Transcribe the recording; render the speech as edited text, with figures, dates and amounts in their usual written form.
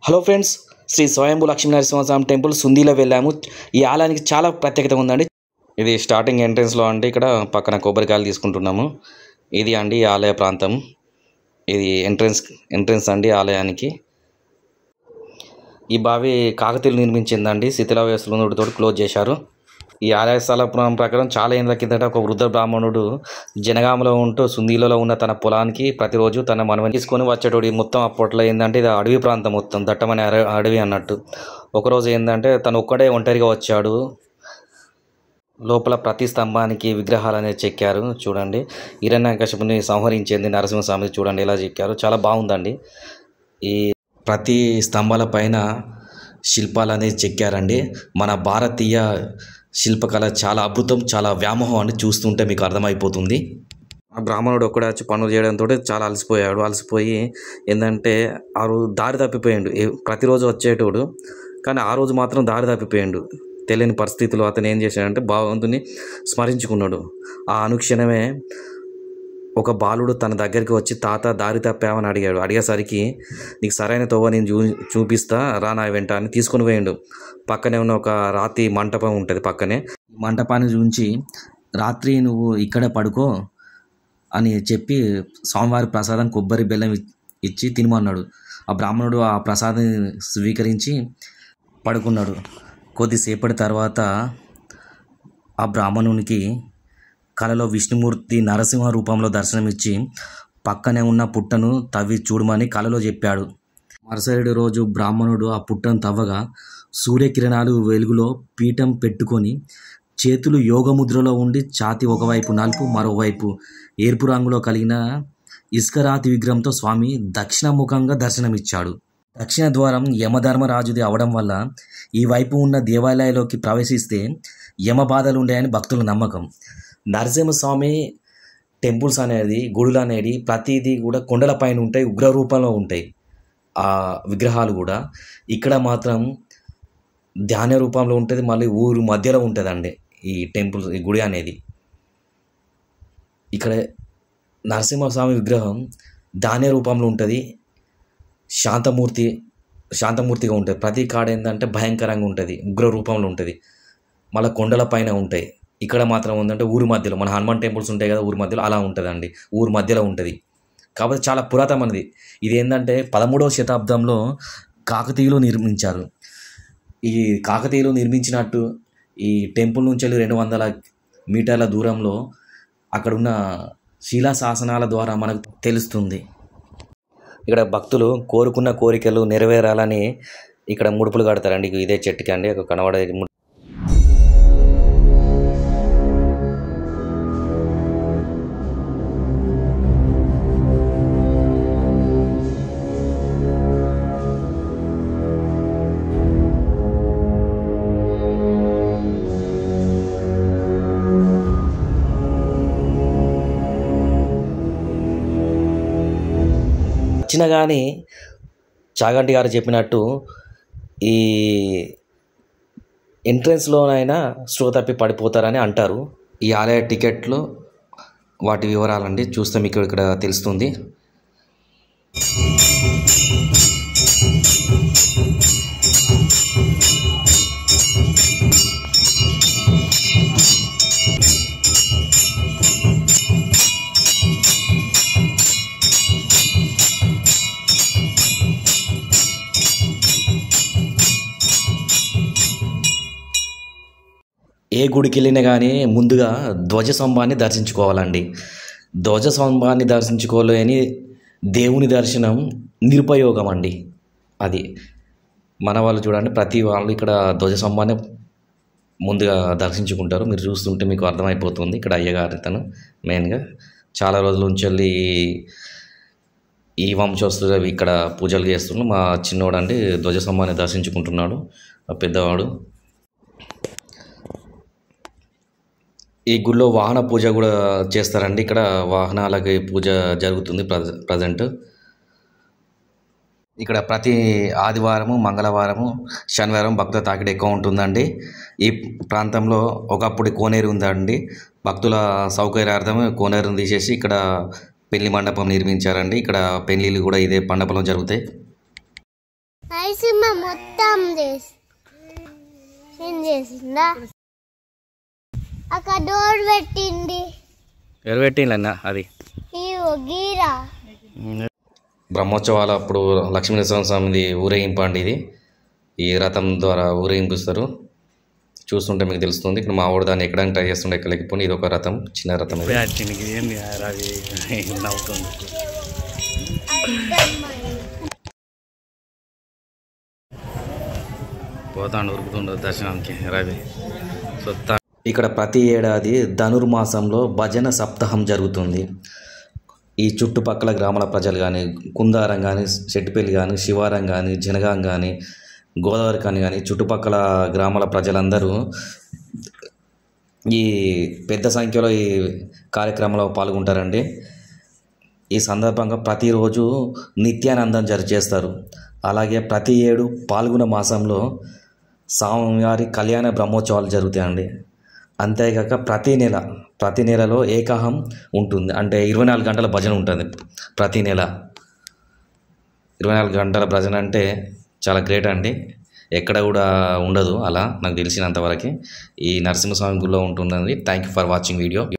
Hello friends, Shri స్వయంభూ Lakshminarasimhaswamy temple సుందీలో వెళ్ళాము. ఈ ఆలయానికి చాలా ప్రత్యేకత ఉందండి. ఇది స్టార్టింగ్ ఎంట్రన్స్లో అండి. ఇక్కడ పక్కన కొబ్బరికాయలు తీసుకుంటున్నాము. ఇది అండి ఈ ఆలయ ప్రాంతం. ఇది ఎంట్రన్స్ అండి ఆలయానికి. ఈ బావి కాకతీయులు నిర్మించిందండి. శిథిలావస్థలతో క్లోజ్ చేశారు. ఈ ఆలయ స్థల పురాణం ప్రకారం చాలా ఏళ్ళ కిందట ఒక వృద్ధ బ్రాహ్మణుడు జనగామలో ఉంటూ సుందీలలో ఉన్న తన పొలానికి ప్రతిరోజు తన మనవని తీసుకొని వచ్చేటోడు. మొత్తం అప్పట్లో ఏంటంటే ఇది అడవి ప్రాంతం, మొత్తం దట్టమైన అడవి అన్నట్టు. ఒకరోజు ఏంటంటే తను ఒక్కడే ఒంటరిగా వచ్చాడు. లోపల ప్రతి స్తంభానికి విగ్రహాలు అనేది చెక్కారు. చూడండి, హిరణ్యకశిపుని సంహరించింది నరసింహస్వామి. చూడండి ఎలా చెక్కారు, చాలా బాగుందండి. ఈ ప్రతి స్తంభాల పైన శిల్పాలు అనేది చెక్కారండి. మన భారతీయ శిల్పకళ చాలా అద్భుతం, చాలా వ్యామోహం అని చూస్తుంటే మీకు అర్థమైపోతుంది. ఆ బ్రాహ్మణుడు ఒక్కడే వచ్చి పనులు చేయడంతో చాలా అలసిపోయి ఏంటంటే ఆ రోజు దారి తప్పిపోయాడు. ప్రతిరోజు వచ్చేటోడు, కానీ ఆ రోజు మాత్రం దారి తప్పిపోయాడు. తెలియని పరిస్థితుల్లో అతను ఏం చేశాడంటే భగవంతుని స్మరించుకున్నాడు. ఆ అనుక్షణమే ఒక బాలుడు తన దగ్గరికి వచ్చి, తాత దారి తప్పామని అడిగాడు. అడిగేసరికి నీకు సరైన తోవ నేను చూపిస్తా, రా నా వెంట అని తీసుకొని పోయిండు. పక్కనే ఉన్న ఒక రాతి మంటపం ఉంటుంది. పక్కనే మంటపాన్ని చూంచి, రాత్రి నువ్వు ఇక్కడే పడుకో అని చెప్పి స్వామివారి ప్రసాదం కొబ్బరి బెల్లం ఇచ్చి తినమన్నాడు. ఆ బ్రాహ్మణుడు ఆ ప్రసాదం స్వీకరించి పడుకున్నాడు. కొద్దిసేపటి తర్వాత ఆ బ్రాహ్మణునికి కలలో విష్ణుమూర్తి నరసింహ రూపంలో దర్శనమిచ్చి పక్కనే ఉన్న పుట్టను తవ్వి చూడమని కలలో చెప్పాడు. మరుసటి రోజు బ్రాహ్మణుడు ఆ పుట్టను తవ్వగా సూర్యకిరణాలు వెలుగులో పీఠం పెట్టుకొని చేతులు యోగముద్రలో ఉండి ఛాతి ఒకవైపు నలుపు మరోవైపు ఎరుపు రంగులో కలిగిన ఇసుకరాతి విగ్రహంతో స్వామి దక్షిణముఖంగా దర్శనమిచ్చాడు. దక్షిణ ద్వారం యమధర్మరాజుది అవడం వల్ల ఈ వైపు ఉన్న దేవాలయంలోకి ప్రవేశిస్తే యమ బాధలు ఉంటాయని భక్తుల నమ్మకం. నరసింహస్వామి టెంపుల్స్ అనేది, గుడులు అనేది ప్రతిదీ కూడా కొండల పైన ఉంటాయి, ఉగ్ర రూపంలో ఉంటాయి. ఆ విగ్రహాలు కూడా ఇక్కడ మాత్రం ధ్యాన రూపంలో ఉంటుంది. మళ్ళీ ఊరు మధ్యలో ఉంటుందండి ఈ టెంపుల్, ఈ గుడి అనేది. ఇక్కడ నరసింహస్వామి విగ్రహం ధాన్య రూపంలో ఉంటుంది. శాంతమూర్తిగా ఉంటుంది. ప్రతి కాడ ఏంటంటే భయంకరంగా ఉంటుంది, ఉగ్ర రూపంలో ఉంటుంది. మళ్ళీ కొండల పైన ఉంటాయి. ఇక్కడ మాత్రం ఉందంటే ఊరి మధ్యలో, మన హనుమాన్ టెంపుల్స్ ఉంటాయి కదా ఊరి మధ్యలో, అలా ఉంటుందండి. ఊరి మధ్యలో ఉంటుంది కాబట్టి చాలా పురాతనమైనది. ఇది ఏంటంటే 13వ శతాబ్దంలో కాకతీయులు నిర్మించారు. ఈ కాకతీయులు నిర్మించినట్టు ఈ టెంపుల్ నుంచి వెళ్ళి 200 మీటర్ల దూరంలో అక్కడున్న శిలా శాసనాల ద్వారా మనకు తెలుస్తుంది. ఇక్కడ భక్తులు కోరుకున్న కోరికలు నెరవేరాలని ఇక్కడ ముడుపులు కడతారండి. ఇదే చెట్టుకి అండి అక్కడ కనబడే. వచ్చినా కానీ చాగంటి గారు చెప్పినట్టు ఈ ఎంట్రన్స్లోనైనా స్లో తప్పి పడిపోతారని అంటారు. ఈ ఆలయ టికెట్లు వాటి వివరాలండి చూస్తే మీకు ఇక్కడ తెలుస్తుంది. ఏ గుడికి వెళ్ళినా కానీ ముందుగా ధ్వజస్తంభాన్ని దర్శించుకోవాలండి. ధ్వజస్తంభాన్ని దర్శించుకోలేని దేవుని దర్శనం నిరుపయోగం అండి. అది మన వాళ్ళు చూడండి, ప్రతి వాళ్ళు ఇక్కడ ధ్వజస్తంభాన్ని ముందుగా దర్శించుకుంటారు. మీరు చూస్తుంటే మీకు అర్థమైపోతుంది. ఇక్కడ అయ్యగారి తను మెయిన్గా చాలా రోజుల నుంచి వెళ్ళి ఈ వంశస్థులు ఇక్కడ పూజలు చేస్తున్నాడు. మా చిన్నోడు అండి ధ్వజస్తంభాన్ని దర్శించుకుంటున్నాడు, పెద్దవాడు. ఈ గుడిలో వాహన పూజ కూడా చేస్తారండి. ఇక్కడ వాహనాలకి పూజ జరుగుతుంది ప్రజెంట్. ఇక్కడ ప్రతి ఆదివారము, మంగళవారము, శనివారం భక్తుల తాకిడి ఎక్కువ ఉంటుందండి. ఈ ప్రాంతంలో ఒకప్పుడు కోనేరు ఉందండి. భక్తుల సౌకర్యార్థం కోనేరును తీసేసి ఇక్కడ పెళ్లి మండపం నిర్మించారండి. ఇక్కడ పెళ్లిళ్ళు కూడా ఇదే మండపంలో జరుగుతాయి. నరసింహ మొత్తం ఏం చేసిందా అక్కడ డోర్ పెట్టింది ఎవరు పెట్టిందన్న అది గీరా బ్రహ్మోత్సవాలు అప్పుడు లక్ష్మీనరసింహస్వామిది ఊరేగింపు అండి ఇది ఈ రథం ద్వారా ఊరేగింపుస్తారు చూస్తుంటే మీకు తెలుస్తుంది ఇక్కడ మా వాడు దాన్ని ఎక్కడానికి ట్రై చేస్తుండే ఎక్కలేకపోయి ఇది ఒక రథం చిన్న రథం పోతాండు ఉరుకుతుండ దర్శనానికి రవి ఇక్కడ ప్రతి ఏడాది ధనుర్మాసంలో భజన సప్తాహం జరుగుతుంది ఈ చుట్టుపక్కల గ్రామాల ప్రజలు కానీ కుందారం కానీ చెట్టుపల్లి కానీ శివారం కానీ జనగాం కానీ గోదావరి కానీ చుట్టుపక్కల గ్రామాల ప్రజలందరూ ఈ పెద్ద సంఖ్యలో ఈ కార్యక్రమంలో పాల్గొంటారండి ఈ సందర్భంగా ప్రతిరోజు నిత్యానందం చేస్తారు అలాగే ప్రతి ఏడు పాల్గొన మాసంలో స్వామివారి కళ్యాణ బ్రహ్మోత్సవాలు జరుగుతాయండి అంతేకాక ప్రతి నెలలో ఏకాహం ఉంటుంది అంటే 24 గంటల భజన ఉంటుంది ప్రతి నెల 24 గంటల భజన అంటే చాలా గ్రేట్ అండి ఎక్కడ కూడా ఉండదు అలా నాకు తెలిసినంతవరకు ఈ నరసింహస్వామి గుడిలో ఉంటుందండి thank you for watching video